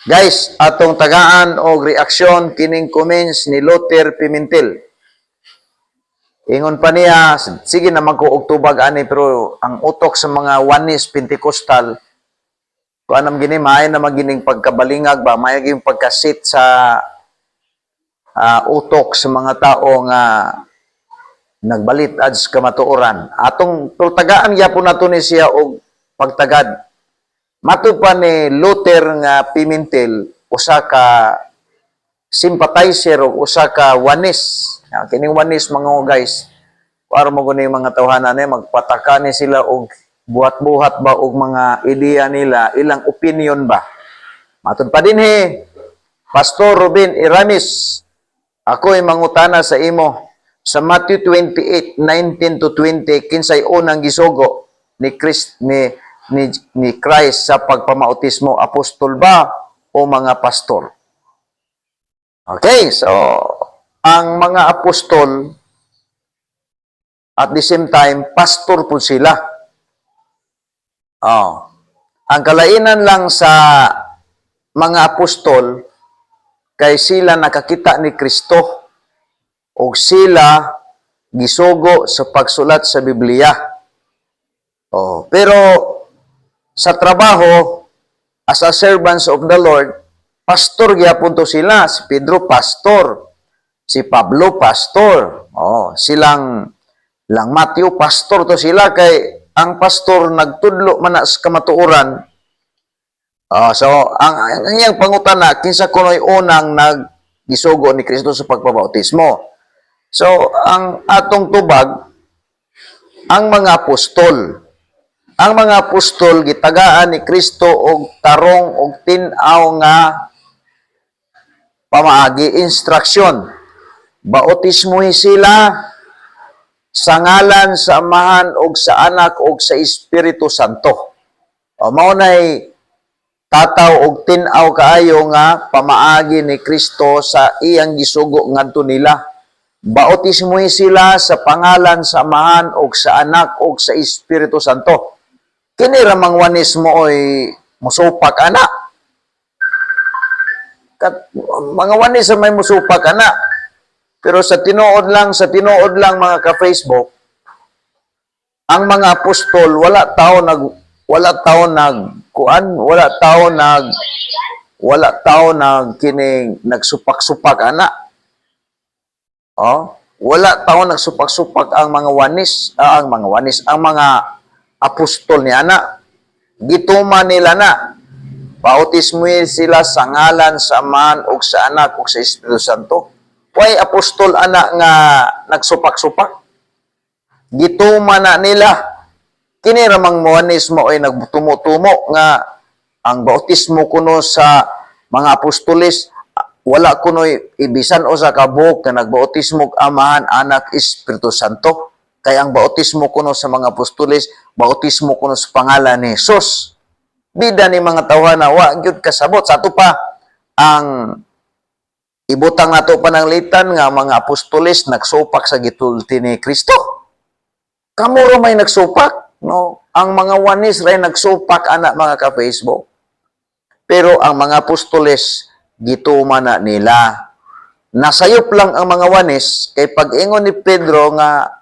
Guys, atong tagaan og reaksyon kining comments ni Luther Pimentel. Ingon pa niya, sige naman ko og tubag ani, pero ang utok sa mga Oneness Pentecostal, kuanam gini maay na magining pagkabalingag ba, maay gyud pagkasit sa utok sa mga tao nga nagbalit ads kamatuoran. Atong tagaan gyapon nato ni siya og pagtagad. Matud pa ni Luther nga Pimentel, usa ka sympathizer o usa ka Oneness. Kining Oneness mga guys, para mo guni mga tawhanan magpataka ni sila og buhat-buhat ba og mga ideya nila, ilang opinion ba. Matud pa dinhi, Pastor Ruben Iramis, ako'y mangutana sa imo, sa Matthew 28:19-20, kinsay unang gisugo ni Christ sa pagpamautismo, apostol ba o mga pastor? Okay, so ang mga apostol at the same time pastor po sila. Ang kalainan lang sa mga apostol kay sila nakakita ni Kristo o sila gisugo sa pagsulat sa Biblia. Pero sa trabaho, as a servants of the Lord, pastor gyapon to sila. Si Pedro, pastor. Si Pablo, pastor. Silang Matthew, pastor to sila. Kay ang pastor nagtudlo man sa kamatuoran. So, ang iyang pangutana, kinsa kunoy unang nagisugo ni Kristo sa pagpabautismo. So, ang atong tubag, ang mga apostol. Ang mga apostol gitagaan ni Kristo og tarong og tin-aw nga pamaagi, instruksyon. Bautismuhi sila sa ngalan sa Amahan og sa Anak og sa Espiritu Santo. Mao nay tataw og tin-aw kaayo nga pamaagi ni Kristo sa iyang gisugo ngadto nila. Bautismuhi sila sa pangalan sa Amahan og sa Anak og sa Espiritu Santo. Kini ramang Oneness mo oy musupak ana. Mga Oneness may musupak ana. Pero sa tinuod lang mga ka-Facebook, ang mga apostol wala tao kining nagsupak-supak ana. Wala tao nagsupak-supak ang mga Oneness, ang mga apostol ni ana, gituman nila na bautismuhin sila sa ngalan sa Amahan ug sa Anak ug sa Espiritu Santo. Why apostol ana nga nagsupak-supak? Gituman na nila. Kini ramang Oneness mo ay nagtumo-tumo nga ang bautismo kuno sa mga apostoles wala kunoy ibisan o sa kabuk na nagbautismo Amahan, Anak, Espiritu Santo. Kaya ang bautismo kuno sa mga apostoles, bautismo kuno sa pangalan ni Jesus. Bida ni mga tawhana, wa gyud kasabot. Sa ato pa, ang ibutang nato pananglitan nga mga apostoles nagsupak sa gitulti ni Kristo. Kamuro may nagsupak, no? Ang mga Oneness ray nagsupak ana mga ka-Facebook. Pero ang mga apostoles gituman na nila. Nasayop lang ang mga Oneness kay pag-ingon ni Pedro nga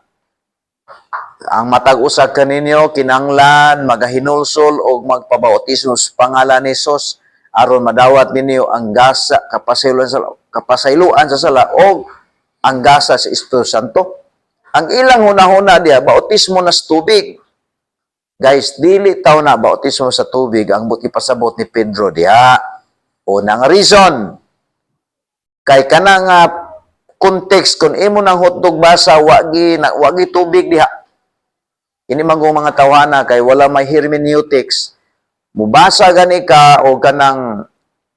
ang matag usa kaninyo kinanglan magahinulsol og magpabautismo sa pangalan ni Jesus aron madawat ninyo ang gasa kapasayloan sa sala og ang gasa sa Espiritu Santo. Ang ilang hunahuna diha bautismo na sa tubig. Guys, dili taw na bautismo sa tubig ang buti pasabot ni Pedro diha. Unang reason kay kanang context kung imo nang hotdog basa wagi tubig diha. Ini mga tawhana kay wala may hermeneutics. Mubasa gani ka o kanang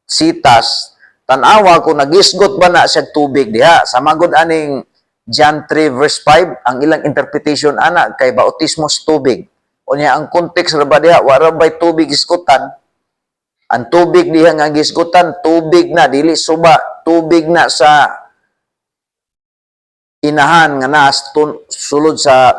sitas, tanawa kung nagisgot ba na siya tubig diha. Sa magod aning John 3 verse 5, ang ilang interpretation ana kay bautismo sa tubig. Unya ang context ra ba diha, wala bay tubig iskutan. Ang tubig diha nga giskutan, tubig na dili suba, tubig na sa inahan nga nas sulod sa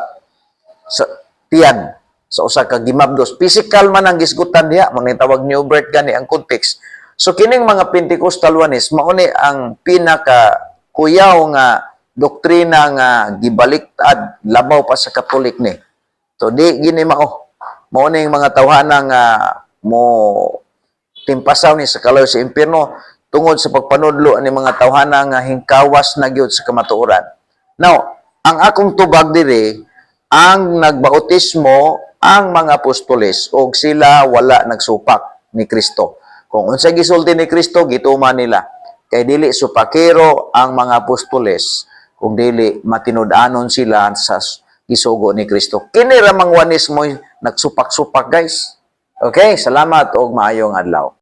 tiyan sa usa ka gimabdos. Physical man ang gisgutan diha, manitawag ni Obert gani ang context. So kining mga Pentecostal wanis mao ni ang pinaka kuyaw nga doktrina nga gibaliktad labaw pa sa Katolik ni. So di gini mao. Mao ni mga tawhana nga mo timpasaw ni sa kalayo sa impierno tungod sa pagpanudlo ni mga tawhana nga hingkawas na gyud sa kamatuoran. Now, ang akong tubag diri ang nagbautismo ang mga apostoles og sila wala nagsupak ni Kristo. Kung unsa gisulti ni Kristo gituman nila. Kay dili supakero ang mga apostoles kung dili matinud-anon sila sa gisugo ni Kristo. Kini ra mangwanis mo nagsupak-supak guys. Okay, salamat og maayong adlaw.